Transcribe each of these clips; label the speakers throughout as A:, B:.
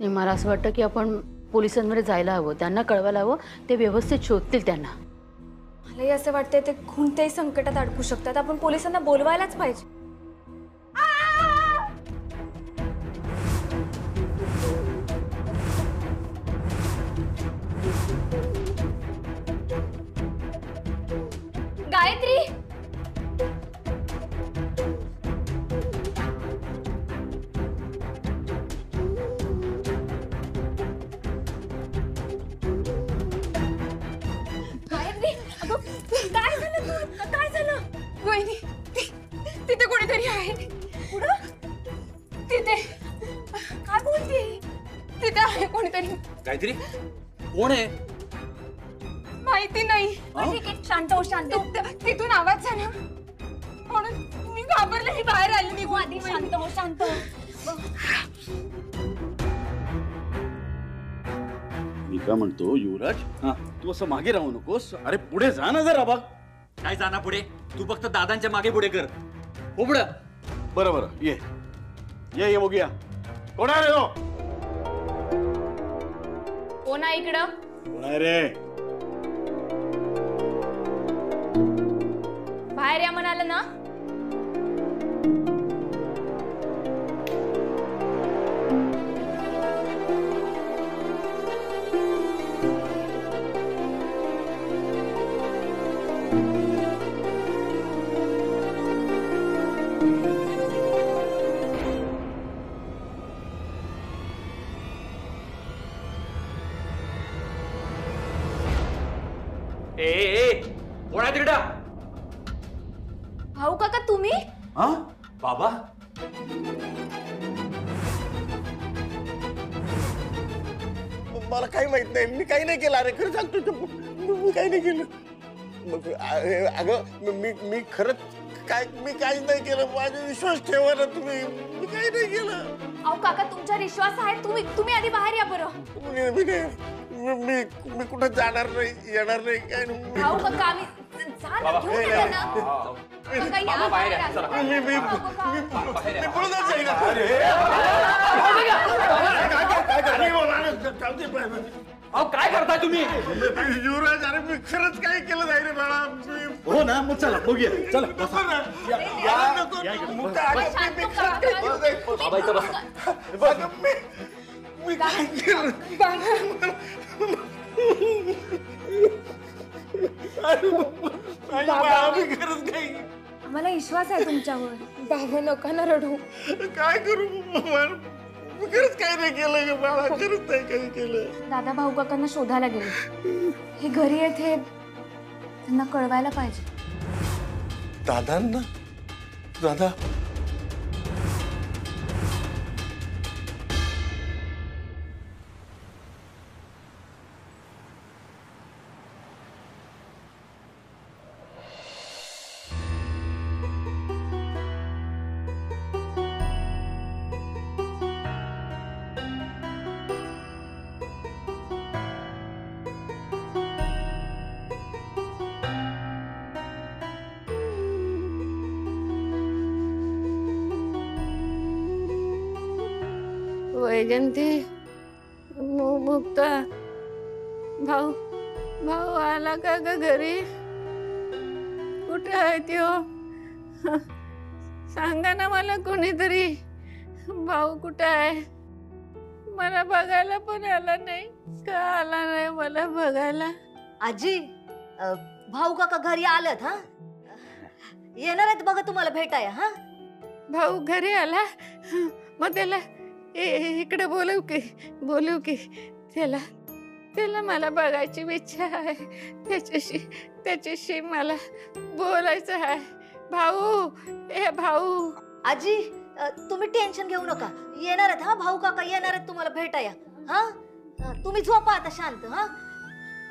A: मला असं वाटतं की आपण पोलिसांमध्ये जायला हवं, त्यांना कळवायला हवं, ते व्यवस्थित शोधतील त्यांना.
B: मलाही असं वाटतंय ते कोणत्याही संकटात अडकू शकतात, आपण पोलिसांना बोलवायलाच पाहिजे. गायत्री, गायत्री, अगं काय झालं? तू काय झालं? वहिनी, तिथे कोणीतरी आहे. कुठं? तिथे. काय बोलते? तिथे आहे कोणीतरी.
C: गायत्री, कोण आहे?
B: माहिती नाही. ठीक आहे, शांत हो, शांत हो. तिथून आवाज झाला म्हणून मी घाबरले, मी बाहेर आले. निघून आधी. शांत हो, शांत हो.
D: मी काय म्हणतो युवराज, तू असं मागे राहू नकोस. अरे पुढे जा ना जरा. बघ
C: काय जाना पुढे? तू फक्त दादांच्या मागे पुढे कर. हो पुढं.
D: बरं बरं, ये ये ये बघूया कोण आहे रे.
B: कोण आहे इकडं?
D: कोण आहे रे?
B: बाहेर या म्हणाल ना.
C: कोण आहे तिकडं?
B: भाऊ काका तुम्ही?
C: बाबा,
E: मला काही माहित नाही. मी काही नाही केलं. अरे खरं सांगतो, मी काही नाही केलं. अगं मी खरंच मी काहीच नाही केलं. माझा विश्वास ठेवा ना तुम्ही. मी काही नाही केलं.
B: अहो काका, तुमचा विश्वास आहे. तुम्ही आधी बाहेर या बरं.
E: मी कुठं जाणार नाही, येणार नाही. काय
B: भाऊ काका, आम्ही जा ना, घेऊन या ना. काका, या बाहेर या.
E: मी पळूनच जाईल.
C: अहो काय करताय तुम्ही?
E: युवराज, अरे मी खरंच काय केलं नाही रे बाळा.
D: हो ना, मग चला बघूया. चला बसा.
C: बाबा इथं बसा.
E: मी काय केलं? मी खरंच काही.
B: आम्हाला विश्वास आहे तुमच्यावर. बाबा नका ना रडू.
E: काय करू? मी खरंच काही नाही केलं ग बाळा. खरंच नाही काही केलं.
B: दादा भाऊ काकांना शोधायला गेले. हे घरी आहेत, हे त्यांना कळवायला पाहिजे.
E: दादांना? दादा
A: वैजंती, मुक्ता, भाऊ भाऊ आला का ग घरी? कुठे आहे त्यो? सांगा ना मला कोणीतरी. भाऊ कुठे आहे? मला बघायला पण आला नाही. का आला नाही मला बघायला?
F: आजी, भाऊ काका घरी आलेत. हा, येणार आहेत बघा तुम्हाला भेटाया. हा,
A: भाऊ घरी आला? मग त्याला इकडे बोलू की त्याला मला बघायची इच्छा आहे. त्याच्याशी मला बोलायचं आहे. भाऊ, ए भाऊ.
F: आजी, तुम्ही टेन्शन घेऊ नका. येणार आहेत. हा, भाऊ काका येणार आहेत तुम्हाला भेटाया. हा, तुम्ही झोपा आता शांत. हा,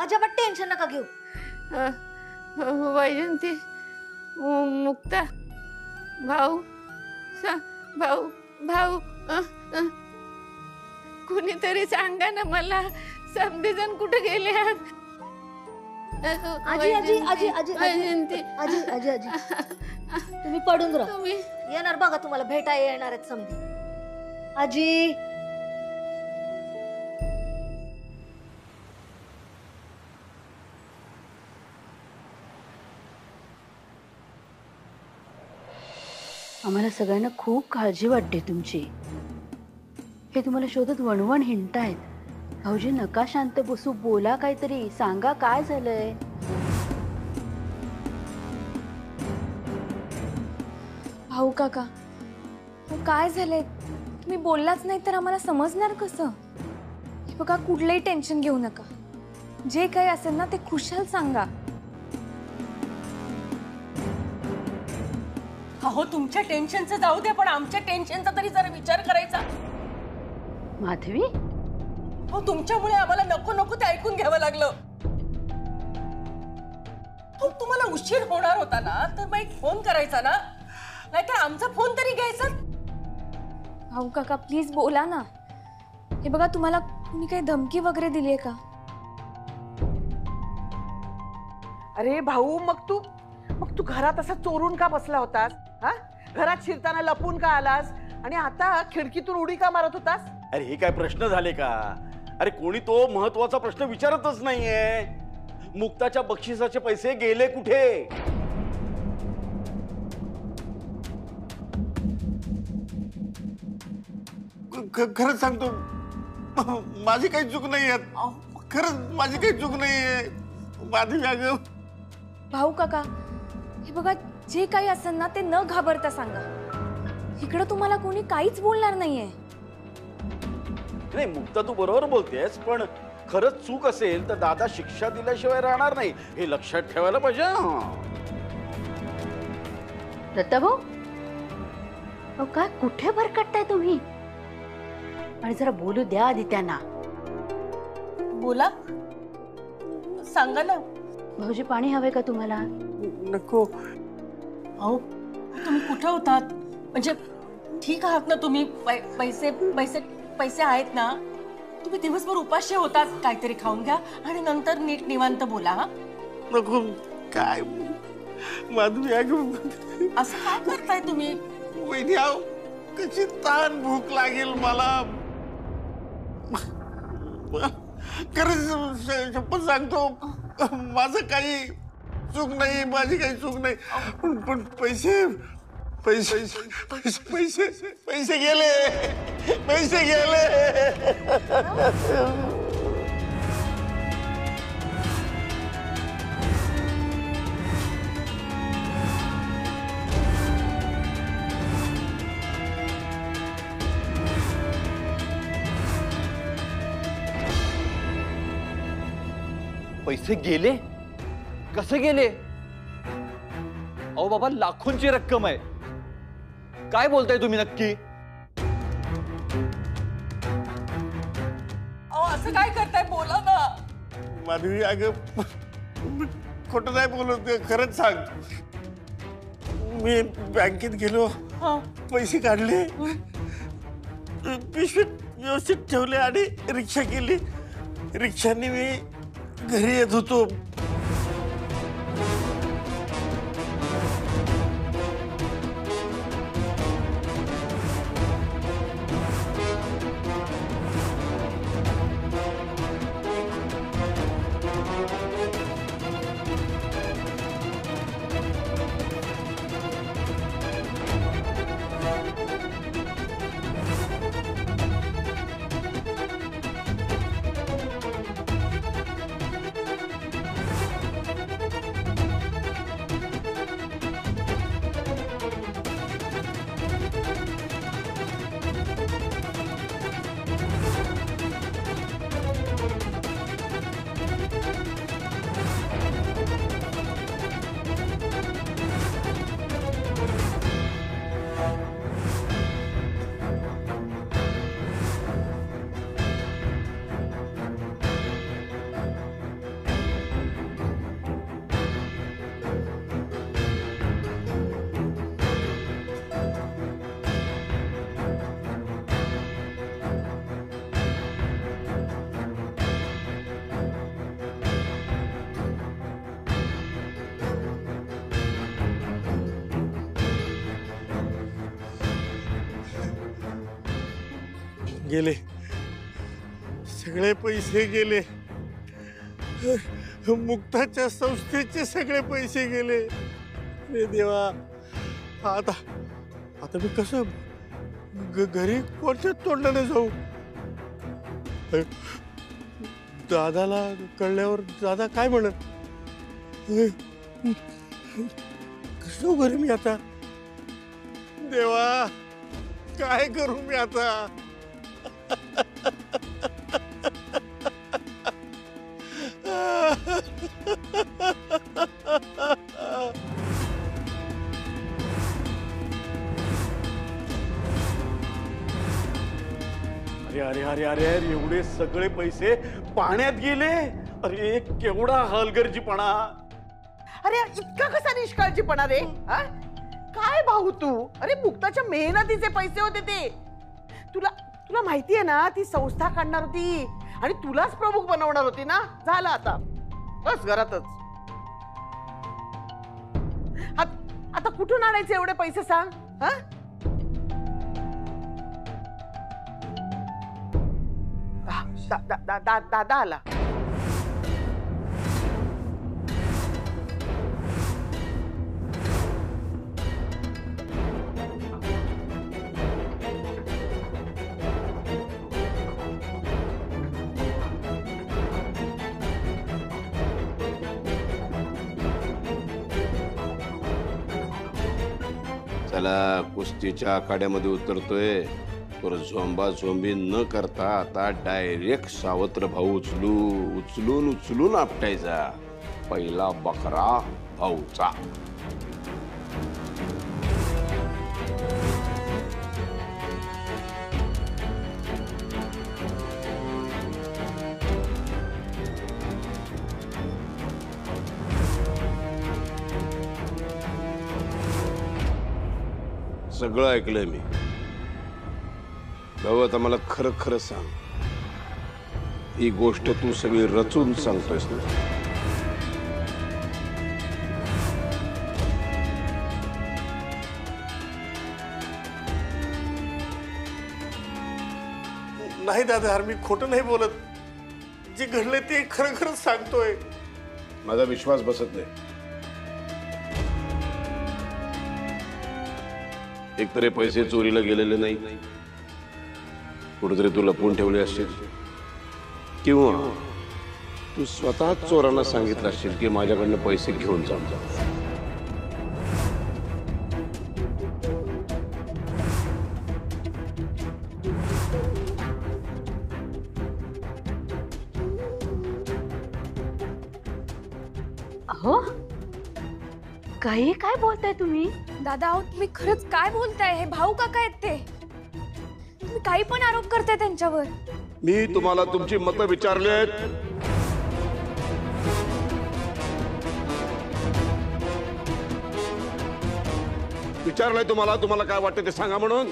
F: अजिबात टेन्शन नका घेऊ.
A: वैजंती, मुक्ता, भाऊ भाऊ कुणीतरी सांगा ना मला. समधीजण कुठे गेले?
F: आजी आजी आजी आजी आजी आजी आजी आजी तुम्ही पडून राहा.
A: तुम्ही
F: येणार बघा तुम्हाला भेटायला येणार आहेत समधी. आजी
G: आम्हाला सगळ्यांना खूप काळजी वाटते तुमची. हे तुम्हाला शोधत वणवण हिंडतायत. भाऊजी नका शांत बसू, बोला काहीतरी, सांगा काय झालंय.
B: भाऊ काका, काय झालंय? तुम्ही बोललाच नाही तर आम्हाला समजणार कसं? हे बघा, कुठलंही टेन्शन घेऊ नका. जे काही असेल ना ते खुशाल सांगा.
H: अहो तुमच्या टेन्शनचं जाऊ दे, पण आमच्या टेन्शनचा तरी जरा विचार करायचा.
G: माधवी,
H: हो, तुमच्यामुळे आम्हाला नको नको ते ऐकून घ्यावं लागलं. हो, तुम्हाला उशीर होणार होता ना तर मग एक फोन करायचा ना, नाहीतर आमचा फोन तरी घ्यायचा.
B: भाऊ काका प्लीज बोला ना. हे बघा, तुम्हाला कुणी काही धमकी वगैरे दिली आहे का?
I: अरे भाऊ, मग तू घरात असा चोरून का बसला होतास? हा, घरात शिरताना लपून का आलास आणि आता खिडकीतून उडी का मारत होतास?
D: अरे हे काय प्रश्न झाले का? अरे कोणी तो महत्वाचा प्रश्न विचारतच नाहीये. मुक्ताच्या बक्षिसाचे पैसे गेले कुठे?
E: खरंच सांगतो, माझी काही चूक नाहीये. खरंच माझी काही चूक नाहीये. माधवी अगं.
B: भाऊ काका, हे बघा, जे काही असेल ना ते न घाबरता सांगा. इकडं तुम्हाला कोणी काहीच बोलणार नाहीये.
D: नाही मुक्ता, तू बरोबर बोलतेस, पण खरंच चूक असेल तर दादा शिक्षा दिल्याशिवाय राहणार नाही, हे लक्षात ठेवायला पाहिजे.
G: दत्ता भाऊ, अहो काय कुठे भरकटताय तुम्ही? आणि जरा बोलू द्या आधी त्यांना.
H: बोला, सांगा ना.
G: भाऊजी, पाणी हवे का तुम्हाला?
E: नको.
H: अहो तुम्ही कुठे होतात? म्हणजे ठीक आहात ना तुम्ही? पैसे पैसे पैसे आहेत ना? तुम्ही दिवसभर उपाशी होतात. काहीतरी खाऊन घ्या आणि नंतर नीट निवांत बोला. हा,
E: नको. काय माधवी अगं,
H: असं काय करताय तुम्ही?
E: वहिनी, आहो कशी ताण भूक लागेल मला. खरंच शपथ सांगतो, माझं काही चूक नाही, माझी काही चूक नाही. पण पैसे पैसे पैसे पैसे पैसे गेले, पैसे गेले.
C: पैसे गेले? कसे गेले? अहो बाबा, लाखोंची रक्कम आहे. काय बोलताय तुम्ही नक्की?
H: अहो असं काय करताय? बोला ना.
E: माधवी अगं, खोटं नाही बोलत, खरंच सांग. मी बँकेत गेलो, पैसे काढले, पिशवीत व्यवस्थित ठेवले आणि रिक्षा केली. रिक्षाने मी घरी येत होतो. गेले, सगळे पैसे गेले. मुक्ताच्या संस्थेचे सगळे पैसे गेले. रे देवा, आता आता मी कसं घरी कोणत्या तोंडाने जाऊ? दादाला कळल्यावर दादा काय म्हणत? कसं जाऊ घरी मी आता? देवा, काय करू मी आता? अरे अरे अरे अरे अरे, एवढे सगळे पैसे पाण्यात गेले. अरे केवढा हलगर्जीपणा.
I: अरे इतका कसा निष्काळजीपणा रे? हा? काय भाऊ तू? अरे मुक्ताच्या मेहनतीचे पैसे होते ते. तुला तुला माहितीये ना, ती संस्था काढणार होती आणि तुलाच प्रमुख बनवणार होती ना. झालं आता, बस घरातच. आता कुठून आणायचे एवढे पैसे सांग? हा? दादा आला.
J: चला, कुस्तीच्या आखाड्यामध्ये उतरतोय. तर झोंबा झोंबी न करता आता डायरेक्ट सावत्र भाऊ उचलून आपटायचा. पहिला बकरा भाऊचा. सगळं ऐकलंय मी. भाऊ, आता मला खरं खरं सांग, ही गोष्ट तू सगळी रचून सांगतोयस ना?
E: नाही दादा, मी खोटं नाही बोलत. जे घडले ते खरं खरंच सांगतोय.
J: माझा विश्वास बसत नाही. एकतर हे पैसे चोरीला गेलेले नाही, कुठेतरी तू लपवून ठेवले असशील, किंवा तू स्वतः चोरांना सांगितलं असशील की माझ्याकडनं पैसे घेऊन जा.
G: अहो, काही काय बोलताय तुम्ही?
B: दादा, अहो तुम्ही खरंच काय बोलताय? हे भाऊ काका आहेत ते. तुम्ही काही पण आरोप करताय त्यांच्यावर.
J: मी तुम्हाला तुमची मतं विचारली आहेत. विचारलंय तुम्हाला काय वाटतं ते सांगा म्हणून.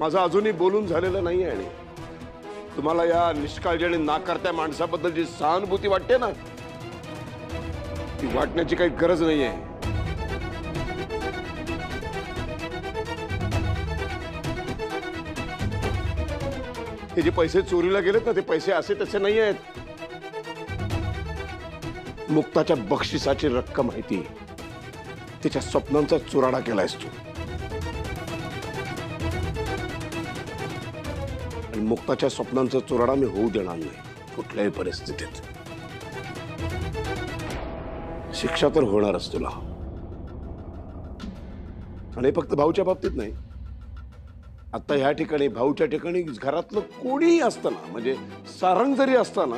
J: माझं अजूनही बोलून झालेलं नाही आहे. आणि तुम्हाला या निष्काळजी आणि नाकारत्या माणसाबद्दल जी सहानुभूती वाटते ना, ती वाटण्याची काही गरज नाहीये. हे जे पैसे चोरीला गेलेत ना, ते पैसे असे तसे नाही आहेत. मुक्ताच्या बक्षिसाची रक्कम माहिती, तिच्या स्वप्नांचा चुराडा केलायस तू. आणि मुक्ताच्या स्वप्नांचा चुराडा मी होऊ देणार नाही कुठल्याही परिस्थितीत. शिक्षा तर होणारच तुला. आणि फक्त भाऊच्या बाबतीत नाही, आता ह्या ठिकाणी भाऊच्या ठिकाणी घरातलं कोणीही असताना, म्हणजे सारंग जरी असताना,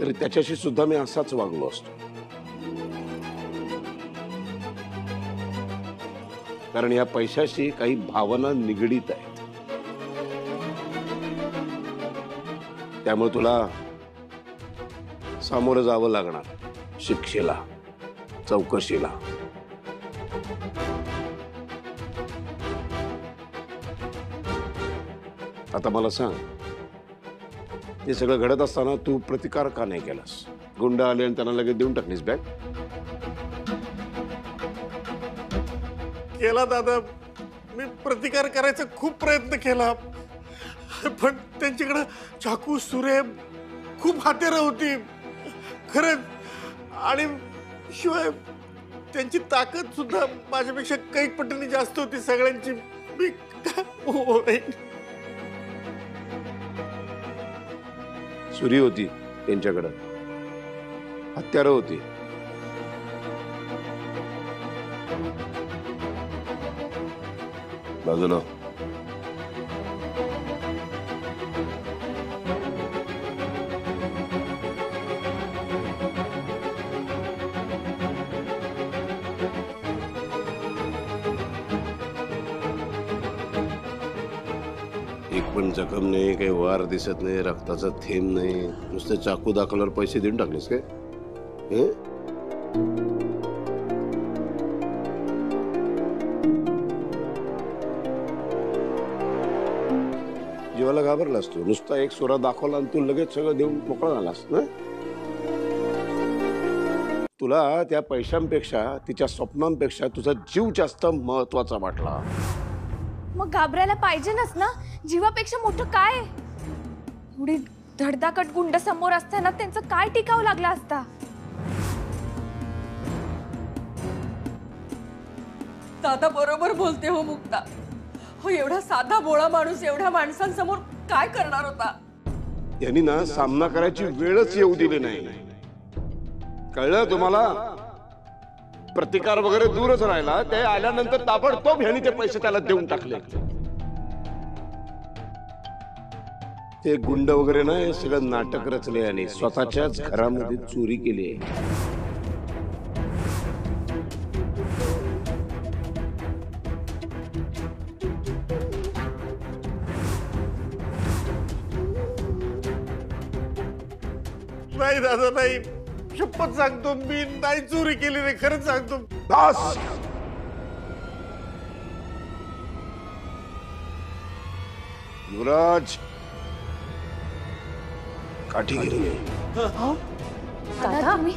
J: तरी त्याच्याशी सुद्धा मी असाच वागलो असतो. कारण या पैशाशी काही भावना निगडीत आहेत. त्यामुळे तुला सामोरं जावं लागणार शिक्षेला, चौकशीला. आता मला सांग, हे सगळं घडत असताना तू प्रतिकार का नाही केलास? गुंड आले आणि त्यांना लगेच देऊन टाकलीस बॅग?
E: केला दादा, मी प्रतिकार करायचा खूप प्रयत्न केला, पण त्यांच्याकडे चाकू, सुरे, खूप हत्यारं होती खरंच. आणि शिवाय त्यांची ताकद सुद्धा माझ्यापेक्षा कैक पटीने जास्त होती सगळ्यांची. मी हो वहिनी.
J: सुरी होती त्यांच्याकडं, हत्यारं होती. बाजूला. एक पण जखम नाही, काही वार दिसत नाही, रक्ताचा थेंब नाही. नुसते चाकू दाखवल्यावर पैसे देऊन टाकलेस काय? जीवाला घाबरलास तू. नुसता एक सोरा दाखवला आणि तू लगेच सगळं देऊन मोकळा झालास ना. तुला त्या पैशांपेक्षा, तिच्या स्वप्नांपेक्षा तुझा जीव जास्त महत्वाचा वाटला.
B: मग घाबरायला पाहिजेच ना. जीवापेक्षा मोठं काय? एवढी धडधाकट गुंड समोर असताना त्यांचं काय टिकावं लागला असता.
H: दादा बरोबर बोलते हो मुक्ता. हो, एवढा साधा बोळा माणूस एवढ्या माणसांसमोर काय करणार होता?
J: यांनी ना सामना करायची वेळच येऊ दिली नाही. कळलं तुम्हाला? प्रतिकार वगैरे दूरच राहिला. ते आल्यानंतर ताबडतोब ह्यांनी ते पैसे त्याला देऊन टाकले. ते गुंड वगैरे ना हे सगळं नाटक रचले आणि स्वतःच्याच घरामध्ये चोरी केली आहे.
E: नाही दादा नाही, शपथ सांगतो मी नाही चोरी केली रे. खरंच सांगतो.
J: बस. युवराज काठी गेली.
B: दादा मी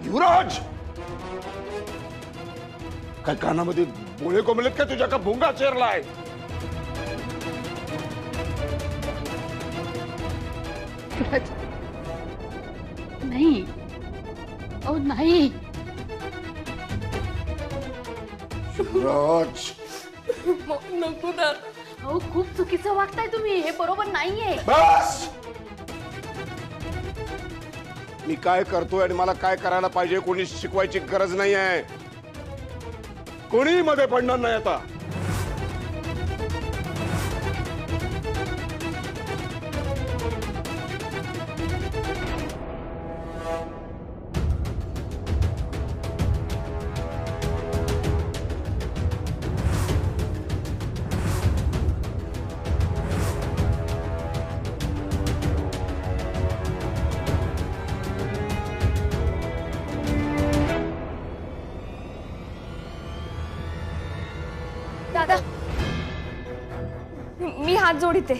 J: युवराज काय कानामध्ये बोळे कोंबलेत का तुझ्या? का भुंगा चेरलाय?
G: नाही अहो नाही.
J: युवराज
H: नको दादा.
G: अहो खूप चुकीचं वागताय तुम्ही. हे बरोबर नाहीये.
J: बस. मी काय करतोय आणि मला काय करायला पाहिजे कोणी शिकवायची गरज नाही आहे. कोणी मध्ये पडणार नाही आता.
B: दादा मी हात जोडीते.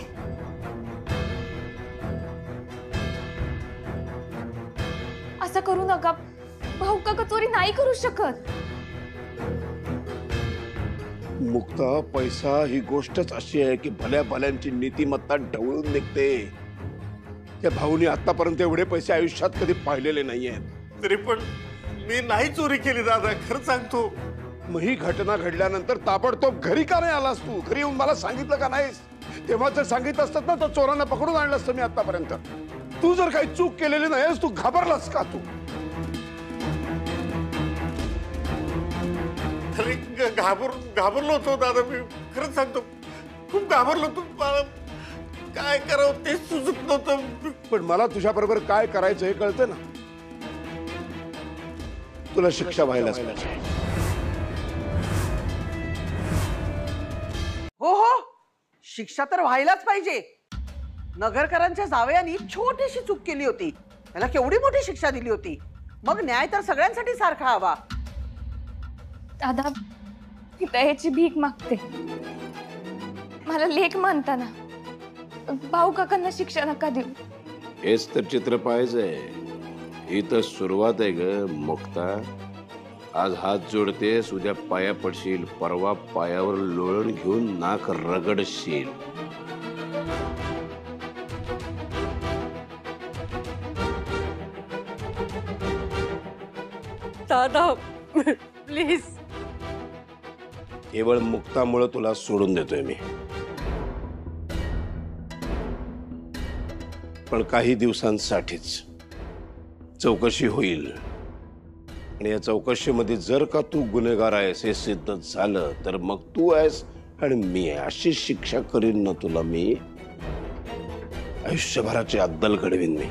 B: असं करू नका. भाऊ काका चोरी नाही करू शकत.
J: मुक्ता, पैसा ही गोष्टच अशी आहे की भल्या भल्यांची नीतिमत्ता ढवळून निघते. त्या भाऊनी आतापर्यंत एवढे पैसे आयुष्यात कधी पाहिलेले नाहीयेत.
E: तरी पण मी नाही चोरी केली दादा. खरंच सांगतो.
J: मग ही घटना घडल्यानंतर ताबडतोब घरी का नाही आलास तू? घरी येऊन मला सांगितलं का नाहीस? तेव्हा जर सांगितलं असतात ना तर चोरांना पकडून आणलं असतं मी आतापर्यंत. तू जर काही चूक केलेली नाहीस, तू घाबरलास का? तू
E: अरे घाबरलो होतो दादा मी. खरंच सांगतो खूप घाबरलो होतो. मला काय करावं ते सुचत नव्हतं.
J: पण मला तुझ्या बरोबर काय करायचं हे कळतं ना. तुला शिक्षा व्हायलाच पाहिजे.
I: हो हो, शिक्षा तर व्हायलाच पाहिजे. नगरकरांच्या जावयांनी छोटीशी चूक केली होती, त्याला केवढी मोठी शिक्षा दिली होती. मग न्याय तर सगळ्यांसाठी सारखा हवा.
B: दादा मी दयेची भीक मागते. मला लेख मानताना भाऊ काकांना शिक्षा नका देऊ.
J: हेच तर चित्र पाहायचंय. ही तर सुरुवात आहे ग मुक्ता. आज हात जोडतेस, उद्या पाया पडशील, परवा पायावर लोळण घेऊन नाक रगडशील.
H: दादा प्लीज.
J: केवळ मुक्तामुळे तुला सोडून देतोय मी. पण काही दिवसांसाठीच. चौकशी होईल आणि या चौकशीमध्ये जर का तू गुन्हेगार आहेस हे सिद्ध झालं तर मग तू आहेस आणि मी आहे अशी शिक्षा करीन ना तुला मी. आयुष्यभराची अद्दल घडवीन मी.